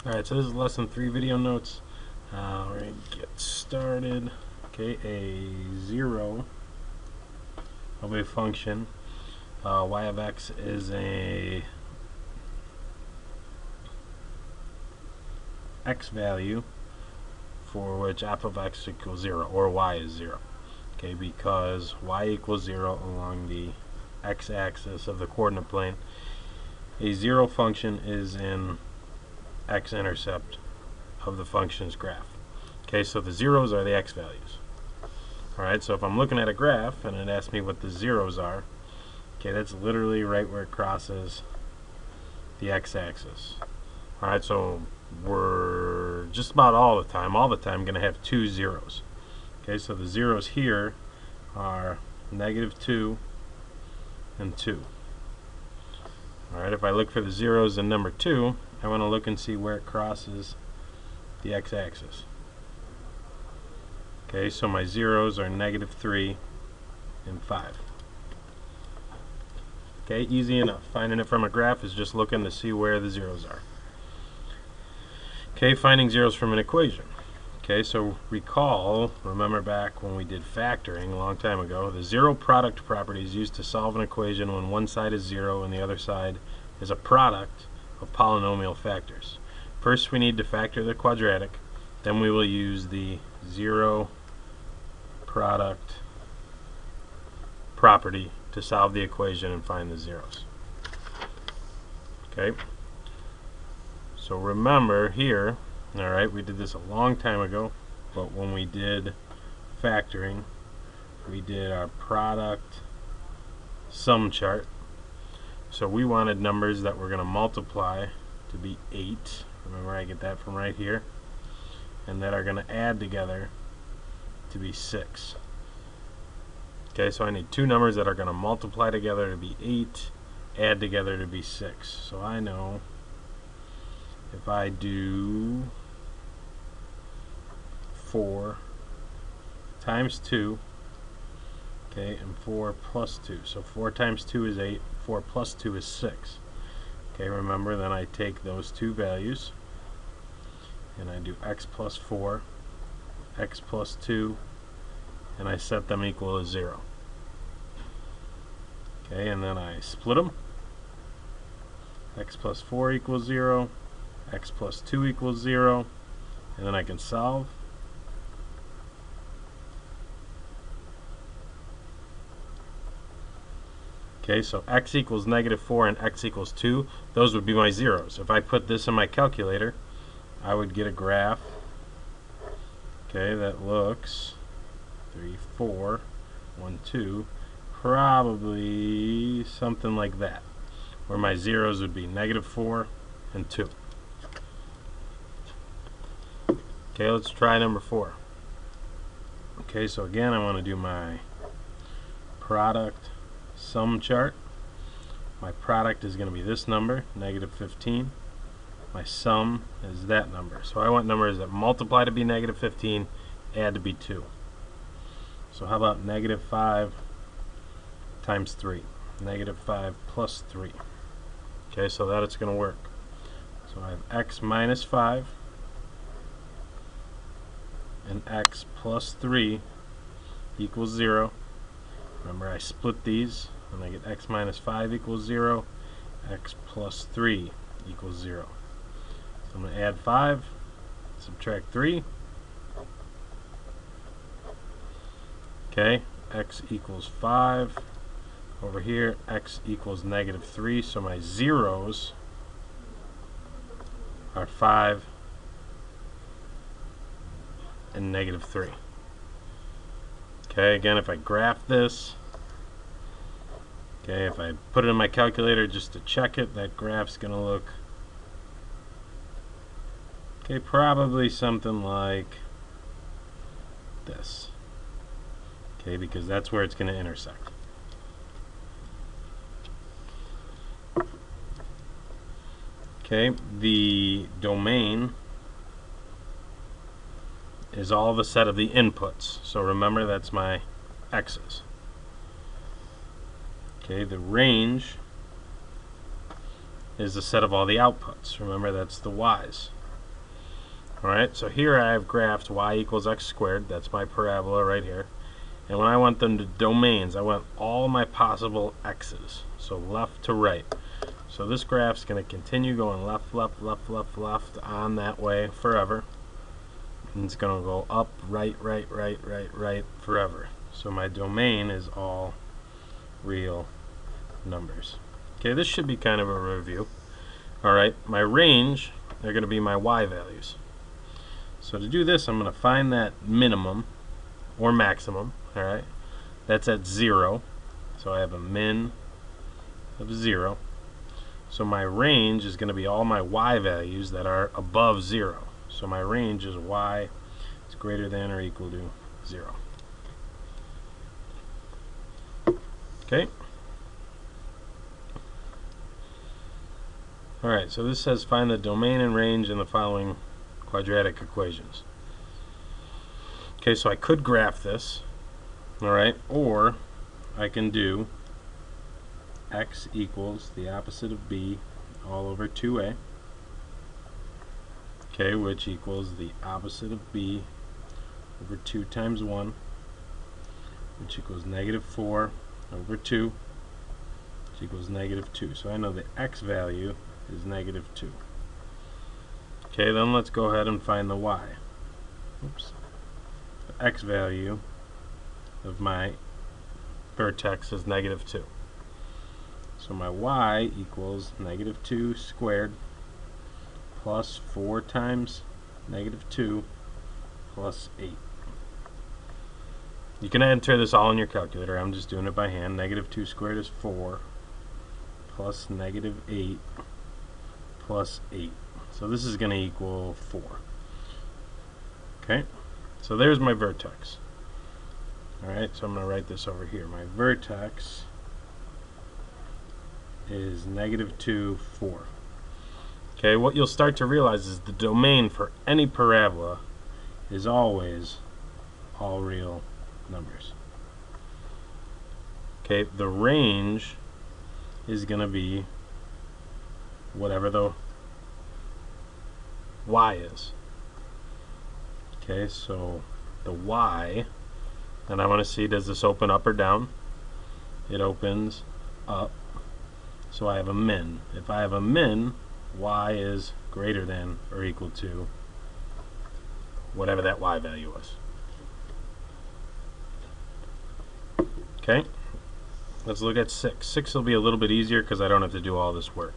Alright, so this is lesson 3 video notes. We're going to get started. Okay, a 0 of a function. Y of x is a x value for which f of x equals 0, or y is 0. Okay, because y equals 0 along the x-axis of the coordinate plane. A 0 function is in x-intercept of the function's graph. Okay, so the zeros are the x values. Alright, so if I'm looking at a graph and it asks me what the zeros are, okay, that's literally right where it crosses the x-axis. Alright, so we're just about all the time going to have two zeros. Okay, so the zeros here are -2 and 2. Alright, if I look for the zeros in number 2, I want to look and see where it crosses the x-axis. Okay, so my zeros are -3 and 5. Okay, easy enough. Finding it from a graph is just looking to see where the zeros are. Okay, finding zeros from an equation. Okay, so remember back when we did factoring a long time ago, the zero product property is used to solve an equation when one side is 0 and the other side is a product of polynomial factors. First we need to factor the quadratic, then we will use the zero product property to solve the equation and find the zeros. Okay, so remember here, alright, we did this a long time ago, but when we did factoring, we did our product sum chart. So we wanted numbers that were going to multiply to be 8. Remember, I get that from right here. And that are going to add together to be 6. Okay, so I need two numbers that are going to multiply together to be 8, add together to be 6. So I know if I do 4 times 2, okay, and 4 plus 2. So 4 times 2 is 8, 4 plus 2 is 6. Okay, remember, then I take those two values and I do x plus 4, x plus 2, and I set them equal to 0. Okay, and then I split them. X plus 4 equals 0, x plus 2 equals 0, and then I can solve. Okay, so x equals -4 and x equals 2, those would be my zeros. If I put this in my calculator, I would get a graph, okay, that looks 3, 4, 1, 2, probably something like that, where my zeros would be -4 and 2. Okay, let's try number 4. Okay, so again, I want to do my product sum chart. My product is going to be this number, -15. My sum is that number. So I want numbers that multiply to be -15, add to be 2. So how about -5 times 3? -5 plus 3. Okay, so that it's going to work. So I have x minus 5 and x plus 3 equals 0. Remember, I split these and I get x minus 5 equals 0, x plus 3 equals 0. So I'm going to add 5, subtract 3. Okay, x equals 5. Over here, x equals -3, so my zeros are 5 and -3. Okay, again, if I graph this, okay, if I put it in my calculator just to check it, that graph's going to look, okay, probably something like this. Okay, because that's where it's going to intersect. Okay, the domain is all the set of the inputs. So remember, that's my x's. Okay, the range is the set of all the outputs. Remember, that's the y's. Alright, so here I have graphed y equals x squared. That's my parabola right here. And when I want them to domains, I want all my possible x's. So left to right. So this graph's going to continue going left, left, left, left, left on that way forever. And it's going to go up, right, right, right, right, right forever. So my domain is all real numbers. Okay, this should be kind of a review. Alright, my range, they're going to be my y values. So to do this, I'm going to find that minimum or maximum. Alright, that's at 0. So I have a min of 0. So my range is going to be all my y values that are above 0. So my range is y is greater than or equal to 0. Okay. Alright, so this says find the domain and range in the following quadratic equations. Okay, so I could graph this, alright, or I can do x equals the opposite of b all over 2a, okay, which equals the opposite of b over 2 times 1, which equals negative 4 over 2, which equals negative 2. So I know the x value is negative 2. Okay, then let's go ahead and find the y. Oops. The x value of my vertex is negative 2. So my y equals negative 2 squared plus 4 times negative 2 plus 8. You can enter this all in your calculator. I'm just doing it by hand. Negative 2 squared is 4 plus negative 8 plus 8. So this is going to equal 4. Okay, so there's my vertex. Alright, so I'm going to write this over here. My vertex is negative 2, 4. Okay, what you'll start to realize is the domain for any parabola is always all real numbers. Okay, the range is going to be whatever the y is. Okay, so the y, and I want to see, does this open up or down? It opens up. So I have a min. If I have a min, y is greater than or equal to whatever that y value was. Okay, let's look at 6. 6 will be a little bit easier because I don't have to do all this work.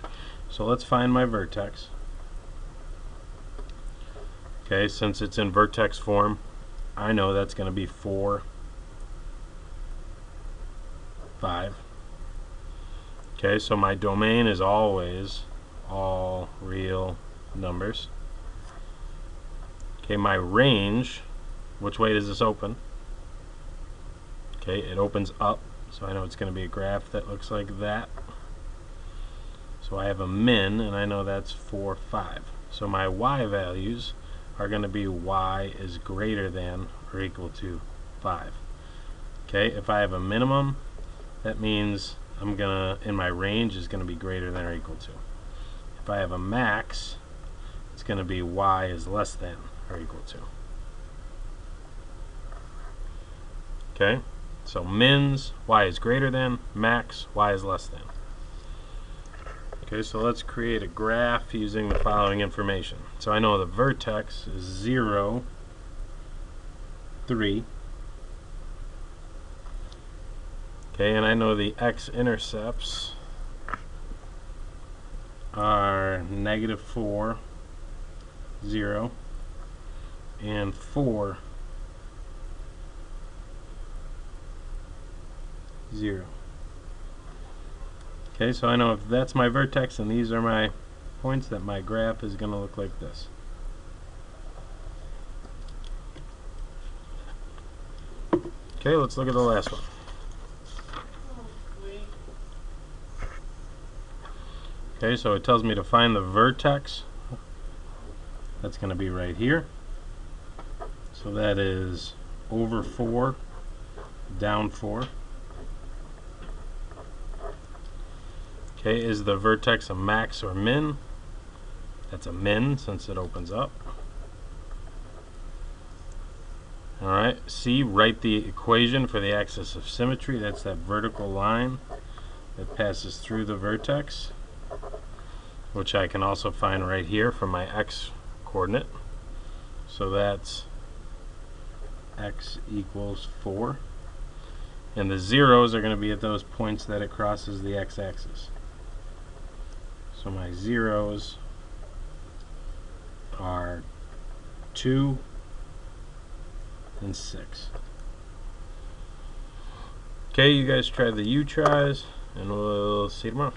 So let's find my vertex. Okay, since it's in vertex form, I know that's going to be 4, 5. Okay, so my domain is always all real numbers. Okay, my range, which way does this open? Okay, it opens up, so I know it's going to be a graph that looks like that. So I have a min, and I know that's 4, 5. So my y values are going to be y is greater than or equal to 5. Okay, if I have a minimum, that means I'm gonna, in my range, is going to be greater than or equal to. If I have a max, it's going to be y is less than or equal to. Okay, so mins, y is greater than, max, y is less than. Okay, so let's create a graph using the following information. So I know the vertex is 0, 3. Okay, and I know the x-intercepts are negative 4, 0, and 4, 0. Okay, so I know if that's my vertex and these are my points, that my graph is going to look like this. Okay, let's look at the last one. Okay, so it tells me to find the vertex. That's going to be right here. So that is over 4, down 4. Okay, is the vertex a max or min? That's a min since it opens up. Alright, C, write the equation for the axis of symmetry. That's that vertical line that passes through the vertex, which I can also find right here from my x coordinate. So that's x equals 4. And the zeros are going to be at those points that it crosses the x-axis. So my zeros are 2 and 6. Okay, you guys try the U tries, and we'll see you tomorrow.